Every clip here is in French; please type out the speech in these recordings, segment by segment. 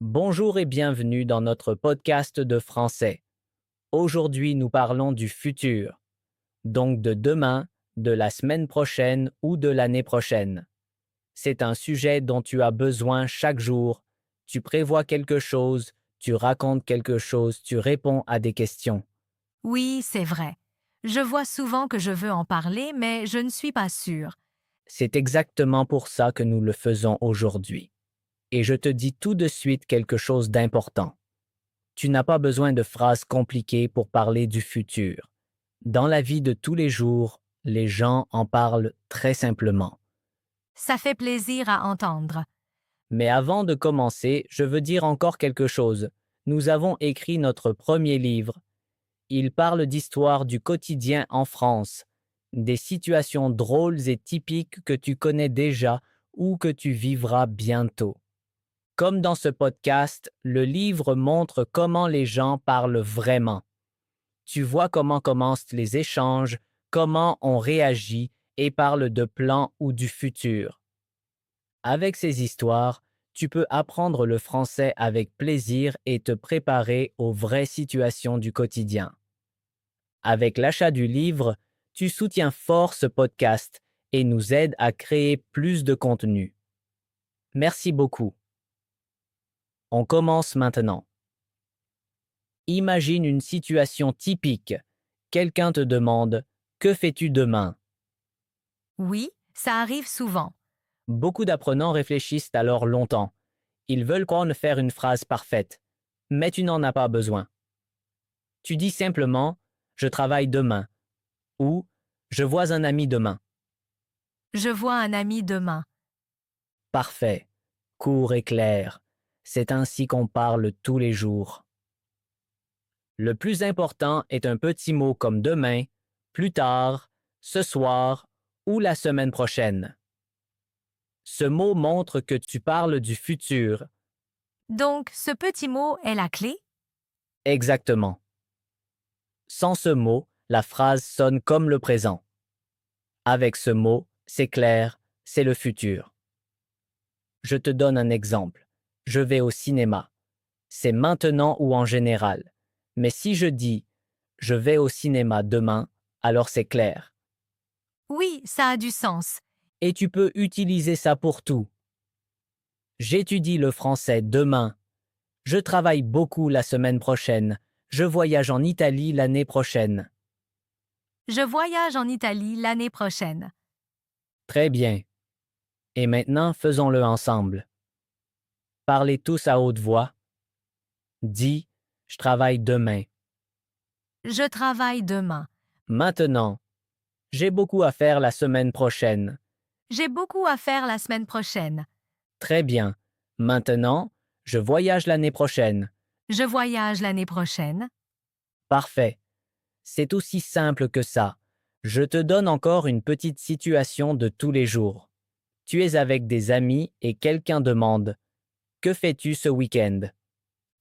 Bonjour et bienvenue dans notre podcast de français. Aujourd'hui, nous parlons du futur, donc de demain, de la semaine prochaine ou de l'année prochaine. C'est un sujet dont tu as besoin chaque jour. Tu prévois quelque chose, tu racontes quelque chose, tu réponds à des questions. Oui, c'est vrai. Je vois souvent que je veux en parler, mais je ne suis pas sûre. C'est exactement pour ça que nous le faisons aujourd'hui. Et je te dis tout de suite quelque chose d'important. Tu n'as pas besoin de phrases compliquées pour parler du futur. Dans la vie de tous les jours, les gens en parlent très simplement. Ça fait plaisir à entendre. Mais avant de commencer, je veux dire encore quelque chose. Nous avons écrit notre premier livre. Il parle d'histoire du quotidien en France, des situations drôles et typiques que tu connais déjà ou que tu vivras bientôt. Comme dans ce podcast, le livre montre comment les gens parlent vraiment. Tu vois comment commencent les échanges, comment on réagit et parle de plans ou du futur. Avec ces histoires, tu peux apprendre le français avec plaisir et te préparer aux vraies situations du quotidien. Avec l'achat du livre, tu soutiens fort ce podcast et nous aides à créer plus de contenu. Merci beaucoup. On commence maintenant. Imagine une situation typique. Quelqu'un te demande: que fais-tu demain? Oui, ça arrive souvent. Beaucoup d'apprenants réfléchissent alors longtemps. Ils veulent qu'on faire une phrase parfaite, mais tu n'en as pas besoin. Tu dis simplement: je travaille demain ou je vois un ami demain. Je vois un ami demain. Parfait, court et clair. C'est ainsi qu'on parle tous les jours. Le plus important est un petit mot comme demain, plus tard, ce soir ou la semaine prochaine. Ce mot montre que tu parles du futur. Donc, ce petit mot est la clé? Exactement. Sans ce mot, la phrase sonne comme le présent. Avec ce mot, c'est clair, c'est le futur. Je te donne un exemple. Je vais au cinéma. C'est maintenant ou en général. Mais si je dis je vais au cinéma demain, alors c'est clair. Oui, ça a du sens. Et tu peux utiliser ça pour tout. J'étudie le français demain. Je travaille beaucoup la semaine prochaine. Je voyage en Italie l'année prochaine. Je voyage en Italie l'année prochaine. Très bien. Et maintenant, faisons-le ensemble. Parlez tous à haute voix. Dis: je travaille demain. Je travaille demain. Maintenant, j'ai beaucoup à faire la semaine prochaine. J'ai beaucoup à faire la semaine prochaine. Très bien. Maintenant, je voyage l'année prochaine. Je voyage l'année prochaine. Parfait. C'est aussi simple que ça. Je te donne encore une petite situation de tous les jours. Tu es avec des amis et quelqu'un demande: que fais-tu ce week-end?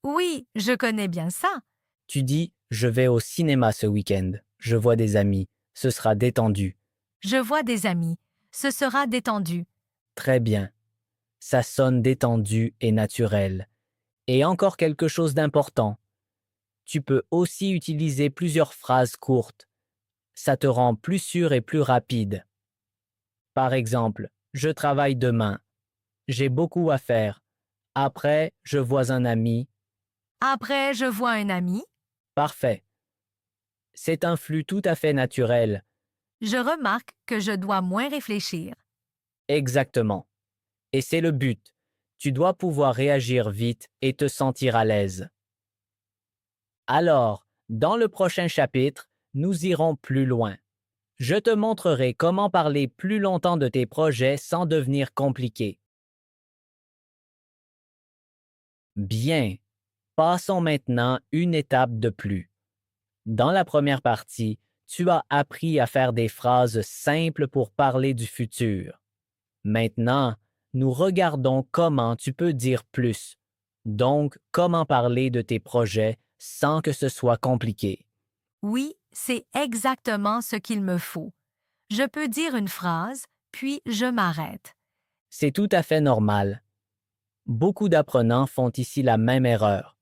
Oui, je connais bien ça. Tu dis: je vais au cinéma ce week-end. Je vois des amis. Ce sera détendu. Je vois des amis. Ce sera détendu. Très bien. Ça sonne détendu et naturel. Et encore quelque chose d'important. Tu peux aussi utiliser plusieurs phrases courtes. Ça te rend plus sûr et plus rapide. Par exemple, je travaille demain. J'ai beaucoup à faire. Après, je vois un ami. Après, je vois un ami. Parfait. C'est un flux tout à fait naturel. Je remarque que je dois moins réfléchir. Exactement. Et c'est le but. Tu dois pouvoir réagir vite et te sentir à l'aise. Alors, dans le prochain chapitre, nous irons plus loin. Je te montrerai comment parler plus longtemps de tes projets sans devenir compliqué. Bien. Passons maintenant une étape de plus. Dans la première partie, tu as appris à faire des phrases simples pour parler du futur. Maintenant, nous regardons comment tu peux dire plus. Donc, comment parler de tes projets sans que ce soit compliqué. Oui, c'est exactement ce qu'il me faut. Je peux dire une phrase, puis je m'arrête. C'est tout à fait normal. Beaucoup d'apprenants font ici la même erreur.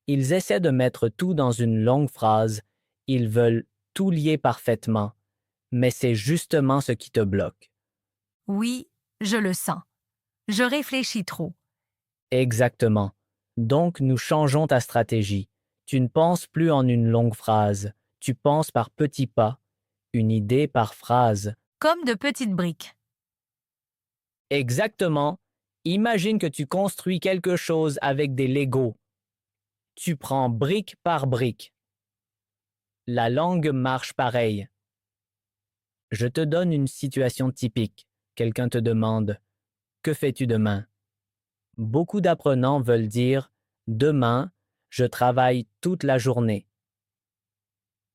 Ils essaient de mettre tout dans une longue phrase, ils veulent tout lier parfaitement, mais c'est justement ce qui te bloque. Oui, je le sens. Je réfléchis trop. Exactement. Donc, nous changeons ta stratégie. Tu ne penses plus en une longue phrase, tu penses par petits pas, une idée par phrase. Comme de petites briques. Exactement. Imagine que tu construis quelque chose avec des Legos. Tu prends brique par brique. La langue marche pareil. Je te donne une situation typique. Quelqu'un te demande: que fais-tu demain? Beaucoup d'apprenants veulent dire: demain, je travaille toute la journée.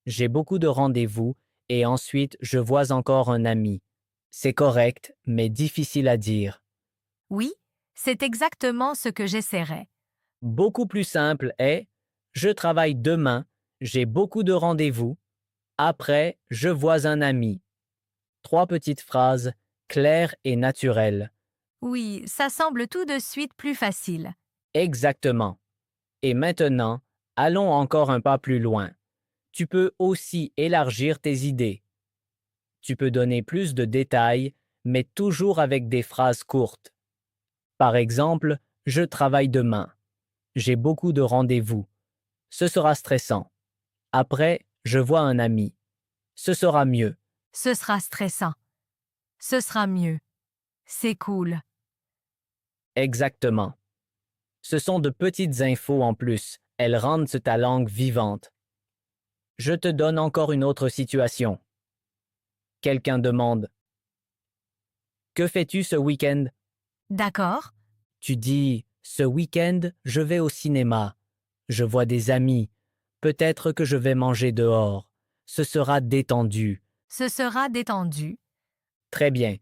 J'ai beaucoup de rendez-vous et ensuite je vois encore un ami. C'est correct, mais difficile à dire. Oui, c'est exactement ce que j'essaierai. Beaucoup plus simple est: je travaille demain, j'ai beaucoup de rendez-vous. Après, je vois un ami. Trois petites phrases, claires et naturelles. Oui, ça semble tout de suite plus facile. Exactement. Et maintenant, allons encore un pas plus loin. Tu peux aussi élargir tes idées. Tu peux donner plus de détails, mais toujours avec des phrases courtes. Par exemple, je travaille demain. J'ai beaucoup de rendez-vous. Ce sera stressant. Après, je vois un ami. Ce sera mieux. Ce sera stressant. Ce sera mieux. C'est cool. Exactement. Ce sont de petites infos en plus. Elles rendent ta langue vivante. Je te donne encore une autre situation. Quelqu'un demande: que fais-tu ce week-end? D'accord? Tu dis: ce week-end, je vais au cinéma. Je vois des amis. Peut-être que je vais manger dehors. Ce sera détendu. Ce sera détendu. Très bien.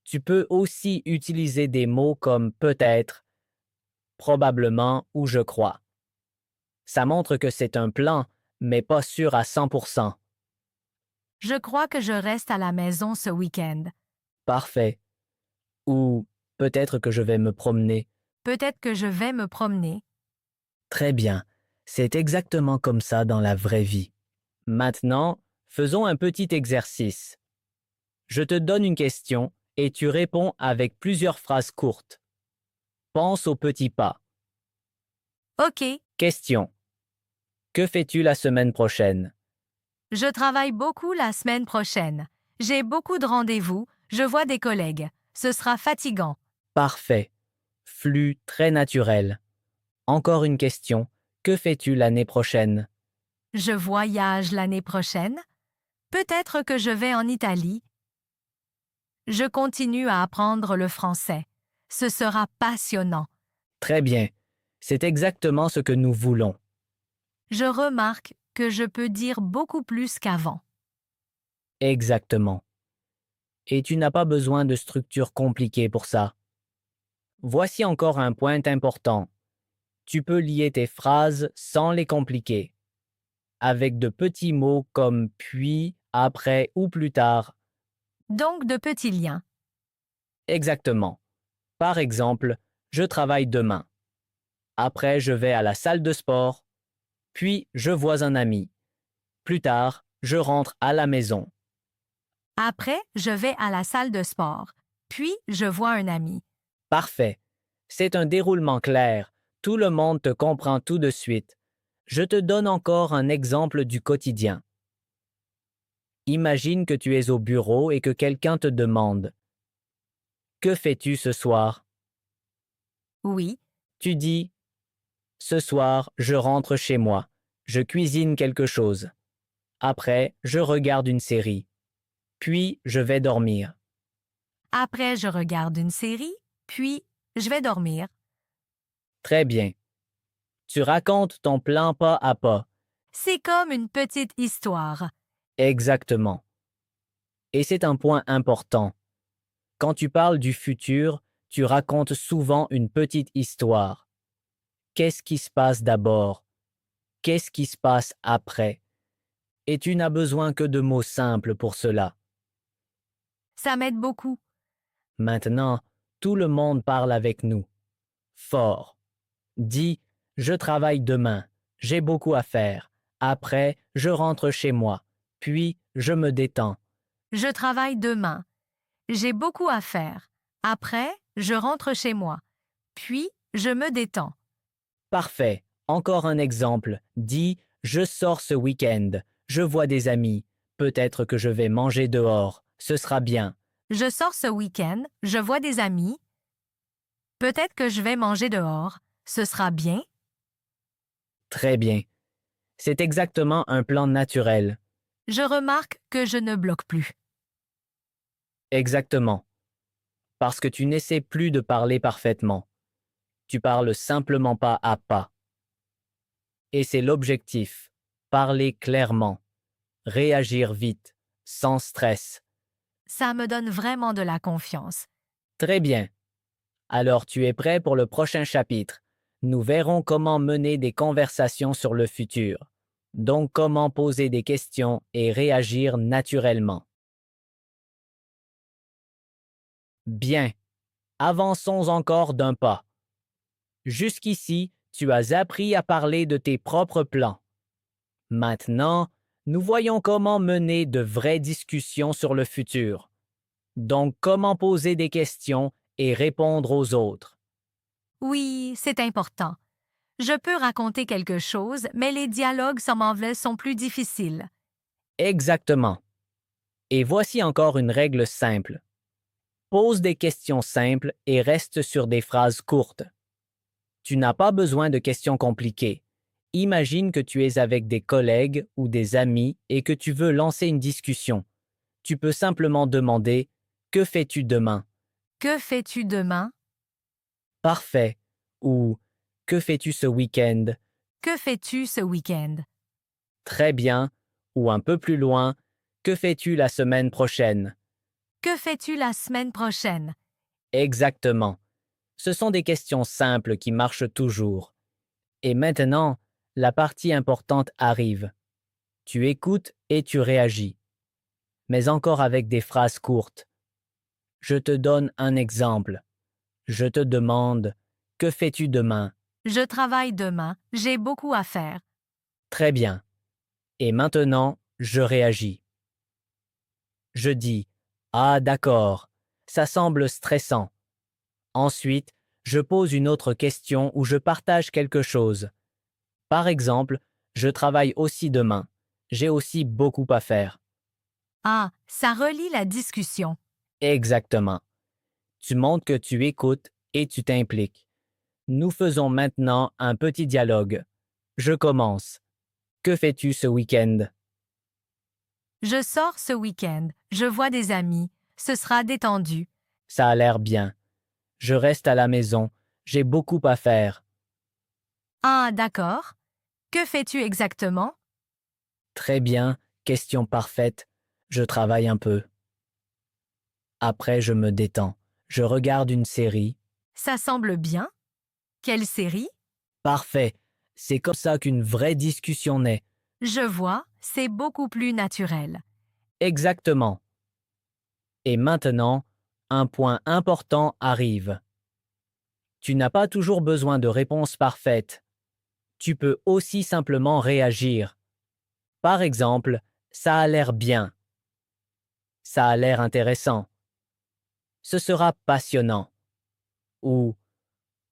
Tu peux aussi utiliser des mots comme peut-être, probablement ou je crois. Ça montre que c'est un plan, mais pas sûr à 100%. Je crois que je reste à la maison ce week-end. Parfait. Ou peut-être que je vais me promener. Peut-être que je vais me promener. Très bien. C'est exactement comme ça dans la vraie vie. Maintenant, faisons un petit exercice. Je te donne une question et tu réponds avec plusieurs phrases courtes. Pense aux petits pas. OK, Question: que fais-tu la semaine prochaine? je travaille beaucoup la semaine prochaine. J'ai beaucoup de rendez-vous, je vois des collègues. Ce sera fatigant. Parfait. Flux très naturel. Encore une question: que fais-tu l'année prochaine? Je voyage l'année prochaine. Peut-être que je vais en Italie. Je continue à apprendre le français. Ce sera passionnant. Très bien. C'est exactement ce que nous voulons. Je remarque que je peux dire beaucoup plus qu'avant. Exactement. Et tu n'as pas besoin de structure compliquée pour ça. Voici encore un point important. Tu peux lier tes phrases sans les compliquer, avec de petits mots comme puis, après ou plus tard. Donc de petits liens. Exactement. Par exemple, je travaille demain. Après, je vais à la salle de sport. Puis, je vois un ami. Plus tard, je rentre à la maison. Après, je vais à la salle de sport. Puis, je vois un ami. Parfait. C'est un déroulement clair. Tout le monde te comprend tout de suite. Je te donne encore un exemple du quotidien. Imagine que tu es au bureau et que quelqu'un te demande: que fais-tu ce soir? Oui. Tu dis: ce soir, je rentre chez moi. Je cuisine quelque chose. Après, je regarde une série. Puis, je vais dormir. Après, je regarde une série. Puis, je vais dormir. Très bien. Tu racontes ton plan pas à pas. C'est comme une petite histoire. Exactement. Et c'est un point important. Quand tu parles du futur, tu racontes souvent une petite histoire. Qu'est-ce qui se passe d'abord? Qu'est-ce qui se passe après? Et tu n'as besoin que de mots simples pour cela. Ça m'aide beaucoup. Maintenant, tout le monde parle avec nous. Fort. Dis, je travaille demain. J'ai beaucoup à faire. Après, je rentre chez moi. Puis, je me détends. Je travaille demain. J'ai beaucoup à faire. Après, je rentre chez moi. Puis, je me détends. Parfait. Encore un exemple. Dis, je sors ce week-end. Je vois des amis. Peut-être que je vais manger dehors. Ce sera bien. Je sors ce week-end, je vois des amis. Peut-être que je vais manger dehors. Ce sera bien. Très bien. C'est exactement un plan naturel. Je remarque que je ne bloque plus. Exactement. Parce que tu n'essaies plus de parler parfaitement. Tu parles simplement pas à pas. Et c'est l'objectif. Parler clairement. Réagir vite. Sans stress. Ça me donne vraiment de la confiance. Très bien. Alors tu es prêt pour le prochain chapitre. Nous verrons comment mener des conversations sur le futur. Donc comment poser des questions et réagir naturellement. Bien. Avançons encore d'un pas. Jusqu'ici, tu as appris à parler de tes propres plans. Maintenant, nous voyons comment mener de vraies discussions sur le futur. Donc comment poser des questions et répondre aux autres. Oui, c'est important. Je peux raconter quelque chose, mais les dialogues sans m'enlever sont plus difficiles. Exactement. Et voici encore une règle simple. Pose des questions simples et reste sur des phrases courtes. Tu n'as pas besoin de questions compliquées. Imagine que tu es avec des collègues ou des amis et que tu veux lancer une discussion. Tu peux simplement demander « Que fais-tu demain ?» Que fais-tu demain? Parfait. Ou Que fais-tu ce week-end? Que fais-tu ce week-end? Très bien. Ou un peu plus loin, Que fais-tu la semaine prochaine? Que fais-tu la semaine prochaine? Exactement. Ce sont des questions simples qui marchent toujours. Et maintenant, la partie importante arrive. Tu écoutes et tu réagis. Mais encore avec des phrases courtes. Je te donne un exemple. Je te demande, que fais-tu demain? Je travaille demain, j'ai beaucoup à faire. Très bien. Et maintenant, je réagis. Je dis, ah d'accord, ça semble stressant. Ensuite, je pose une autre question ou je partage quelque chose. Par exemple, je travaille aussi demain. J'ai aussi beaucoup à faire. Ah, ça relie la discussion. Exactement. Tu montres que tu écoutes et tu t'impliques. Nous faisons maintenant un petit dialogue. Je commence. Que fais-tu ce week-end? Je sors ce week-end, je vois des amis, ce sera détendu. Ça a l'air bien. Je reste à la maison. J'ai beaucoup à faire. Ah, d'accord. Que fais-tu exactement? Très bien. Question parfaite. Je travaille un peu. Après, je me détends. Je regarde une série. Ça semble bien. Quelle série? Parfait. C'est comme ça qu'une vraie discussion naît. Je vois, c'est beaucoup plus naturel. Exactement. Et maintenant, un point important arrive. Tu n'as pas toujours besoin de réponses parfaites. Tu peux aussi simplement réagir. Par exemple, ça a l'air bien. Ça a l'air intéressant. Ce sera passionnant. Ou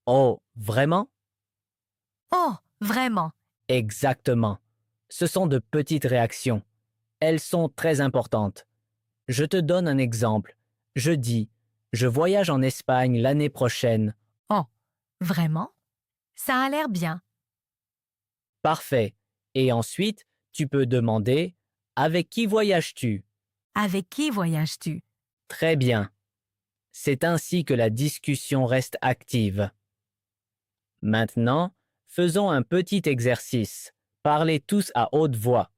oh, vraiment? Oh, vraiment. Exactement. Ce sont de petites réactions. Elles sont très importantes. Je te donne un exemple. Je dis, je voyage en Espagne l'année prochaine. Oh, vraiment? Ça a l'air bien. Parfait. Et ensuite, tu peux demander, avec qui voyages-tu? Avec qui voyages-tu? Très bien. C'est ainsi que la discussion reste active. Maintenant, faisons un petit exercice. Parlez tous à haute voix.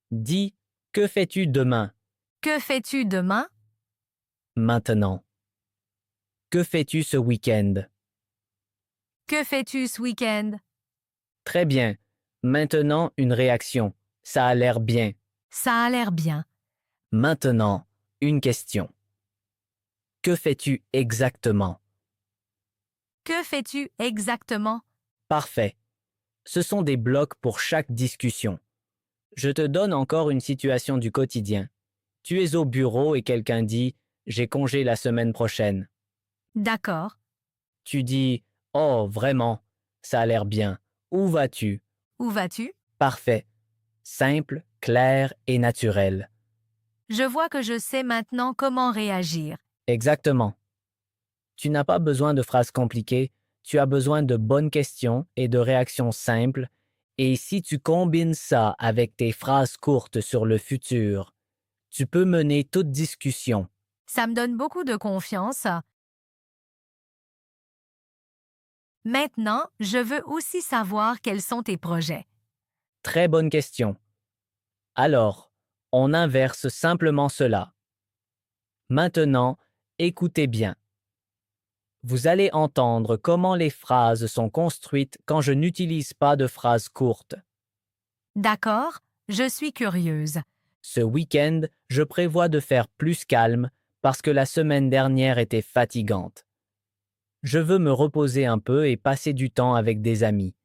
Dis, que fais-tu demain? Que fais-tu demain? Maintenant. Que fais-tu ce week-end? Que fais-tu ce week-end? Très bien. Maintenant, une réaction. Ça a l'air bien. Ça a l'air bien. Maintenant, une question. Que fais-tu exactement? Que fais-tu exactement? Parfait. Ce sont des blocs pour chaque discussion. Je te donne encore une situation du quotidien. Tu es au bureau et quelqu'un dit ⁇ J'ai congé la semaine prochaine ⁇ D'accord. Tu dis ⁇ Oh, vraiment, ça a l'air bien. Où vas-tu? Où vas-tu? Parfait. Simple, clair et naturel. Je vois que je sais maintenant comment réagir. Exactement. Tu n'as pas besoin de phrases compliquées, tu as besoin de bonnes questions et de réactions simples. Et si tu combines ça avec tes phrases courtes sur le futur, tu peux mener toute discussion. Ça me donne beaucoup de confiance. Maintenant, je veux aussi savoir quels sont tes projets. Très bonne question. Alors, on inverse simplement cela. Maintenant, écoutez bien. Vous allez entendre comment les phrases sont construites quand je n'utilise pas de phrases courtes. D'accord? Je suis curieuse. Ce week-end, je prévois de faire plus calme parce que la semaine dernière était fatigante. Je veux me reposer un peu et passer du temps avec des amis.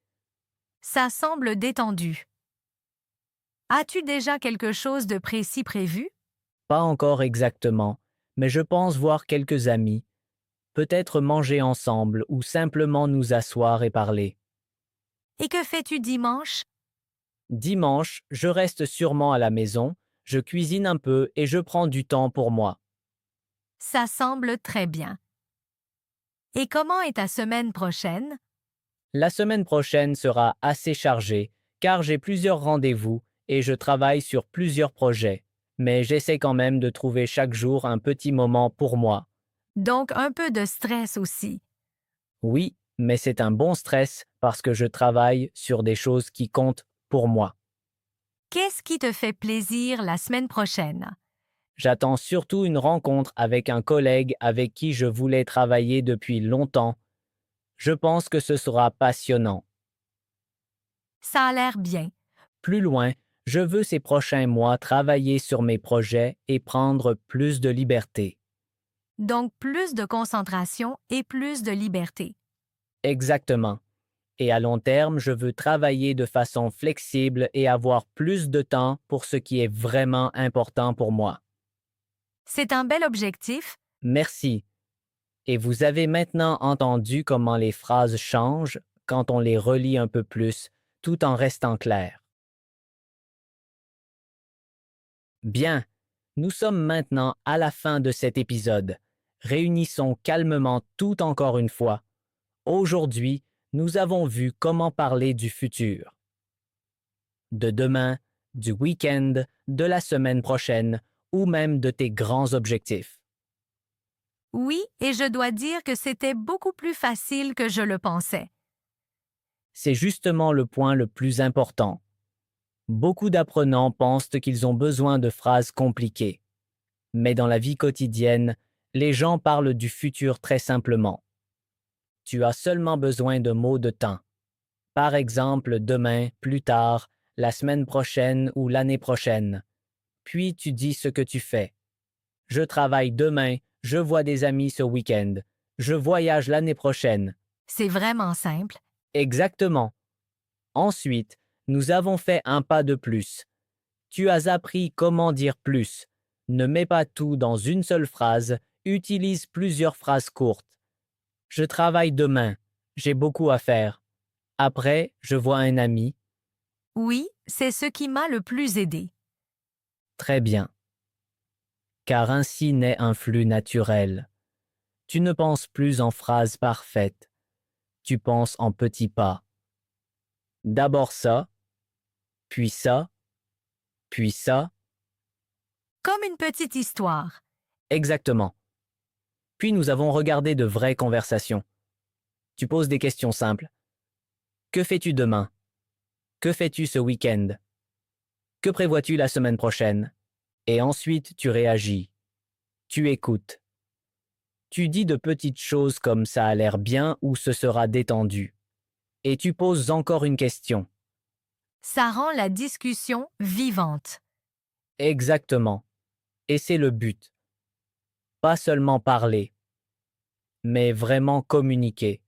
Ça semble détendu. As-tu déjà quelque chose de précis prévu? Pas encore exactement, mais je pense voir quelques amis, peut-être manger ensemble ou simplement nous asseoir et parler. Et que fais-tu dimanche? Dimanche, je reste sûrement à la maison, je cuisine un peu et je prends du temps pour moi. Ça semble très bien. Et comment est ta semaine prochaine? La semaine prochaine sera assez chargée car j'ai plusieurs rendez-vous et je travaille sur plusieurs projets, mais j'essaie quand même de trouver chaque jour un petit moment pour moi. Donc un peu de stress aussi. Oui, mais c'est un bon stress parce que je travaille sur des choses qui comptent pour moi. Qu'est-ce qui te fait plaisir la semaine prochaine? J'attends surtout une rencontre avec un collègue avec qui je voulais travailler depuis longtemps. Je pense que ce sera passionnant. Ça a l'air bien. Plus loin, je veux ces prochains mois travailler sur mes projets et prendre plus de liberté. Donc plus de concentration et plus de liberté. Exactement. Et à long terme, je veux travailler de façon flexible et avoir plus de temps pour ce qui est vraiment important pour moi. C'est un bel objectif. Merci. Et vous avez maintenant entendu comment les phrases changent quand on les relit un peu plus, tout en restant claires. Bien, nous sommes maintenant à la fin de cet épisode. Réunissons calmement tout encore une fois. Aujourd'hui, nous avons vu comment parler du futur. De demain, du week-end, de la semaine prochaine ou même de tes grands objectifs. Oui, et je dois dire que c'était beaucoup plus facile que je le pensais. C'est justement le point le plus important. Beaucoup d'apprenants pensent qu'ils ont besoin de phrases compliquées. Mais dans la vie quotidienne, les gens parlent du futur très simplement. Tu as seulement besoin de mots de temps. Par exemple, demain, plus tard, la semaine prochaine ou l'année prochaine. Puis tu dis ce que tu fais. Je travaille demain, je vois des amis ce week-end. Je voyage l'année prochaine. C'est vraiment simple. Exactement. Ensuite, nous avons fait un pas de plus. Tu as appris comment dire plus. Ne mets pas tout dans une seule phrase, utilise plusieurs phrases courtes. Je travaille demain. J'ai beaucoup à faire. Après, je vois un ami. Oui, c'est ce qui m'a le plus aidé. Très bien. Car ainsi naît un flux naturel. Tu ne penses plus en phrases parfaites. Tu penses en petits pas. D'abord ça, puis ça, puis ça. Comme une petite histoire. Exactement. Puis nous avons regardé de vraies conversations. Tu poses des questions simples. Que fais-tu demain? Que fais-tu ce week-end? Que prévois-tu la semaine prochaine? Et ensuite tu réagis. Tu écoutes. Tu dis de petites choses comme ça a l'air bien ou ce sera détendu. Et tu poses encore une question. Ça rend la discussion vivante. Exactement. Et c'est le but. Pas seulement parler, mais vraiment communiquer.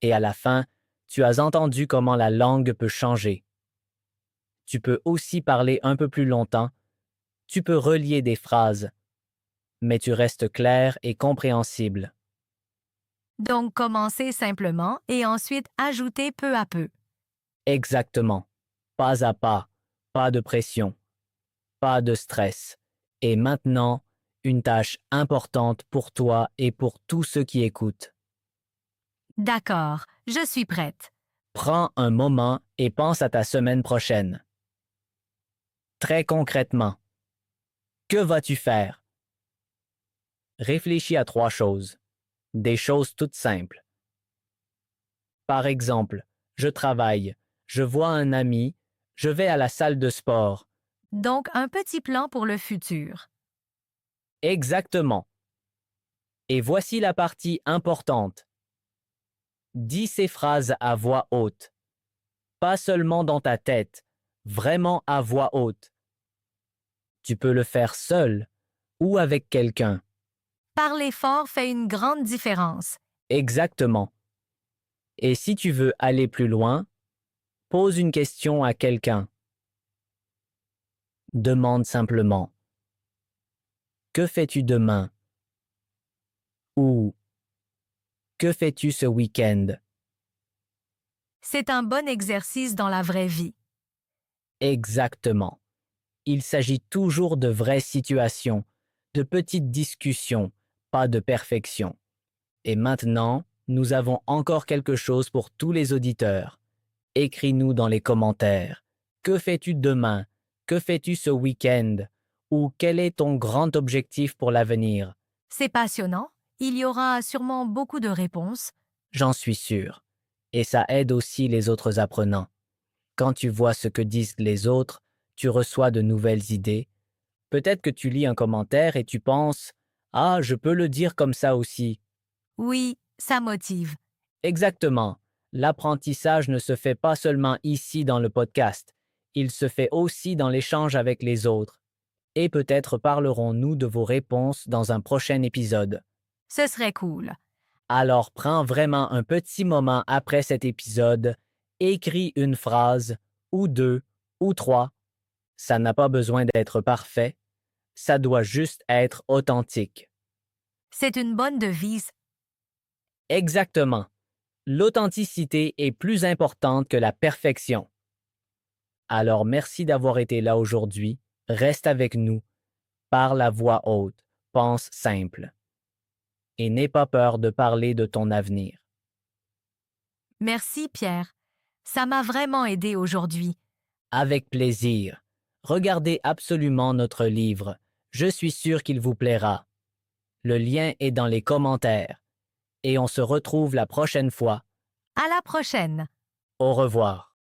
Et à la fin, tu as entendu comment la langue peut changer. Tu peux aussi parler un peu plus longtemps. Tu peux relier des phrases, mais tu restes clair et compréhensible. Donc, commencer simplement et ensuite ajouter peu à peu. Exactement. Pas à pas, pas de pression, pas de stress. Et maintenant, une tâche importante pour toi et pour tous ceux qui écoutent. D'accord, je suis prête. Prends un moment et pense à ta semaine prochaine. Très concrètement, que vas-tu faire? Réfléchis à 3 choses. Des choses toutes simples. Par exemple, je travaille, je vois un ami, je vais à la salle de sport. Donc, un petit plan pour le futur. Exactement. Et voici la partie importante. Dis ces phrases à voix haute. Pas seulement dans ta tête, vraiment à voix haute. Tu peux le faire seul ou avec quelqu'un. Parler fort fait une grande différence. Exactement. Et si tu veux aller plus loin, pose une question à quelqu'un. Demande simplement. Que fais-tu demain? Ou que fais-tu ce week-end? C'est un bon exercice dans la vraie vie. Exactement. Il s'agit toujours de vraies situations, de petites discussions, pas de perfection. Et maintenant, nous avons encore quelque chose pour tous les auditeurs. Écris-nous dans les commentaires. Que fais-tu demain? Que fais-tu ce week-end? Ou quel est ton grand objectif pour l'avenir? C'est passionnant. Il y aura sûrement beaucoup de réponses. J'en suis sûr. Et ça aide aussi les autres apprenants. Quand tu vois ce que disent les autres, tu reçois de nouvelles idées. Peut-être que tu lis un commentaire et tu penses, ah, je peux le dire comme ça aussi. Oui, ça motive. Exactement. L'apprentissage ne se fait pas seulement ici dans le podcast, il se fait aussi dans l'échange avec les autres. Et peut-être parlerons-nous de vos réponses dans un prochain épisode. Ce serait cool. Alors prends vraiment un petit moment après cet épisode, écris une phrase, ou 2, ou 3. Ça n'a pas besoin d'être parfait, ça doit juste être authentique. C'est une bonne devise. Exactement. L'authenticité est plus importante que la perfection. Alors merci d'avoir été là aujourd'hui. Reste avec nous. Parle à voix haute. Pense simple. Et n'aie pas peur de parler de ton avenir. Merci, Pierre. Ça m'a vraiment aidé aujourd'hui. Avec plaisir. Regardez absolument notre livre. Je suis sûr qu'il vous plaira. Le lien est dans les commentaires. Et on se retrouve la prochaine fois. À la prochaine. Au revoir.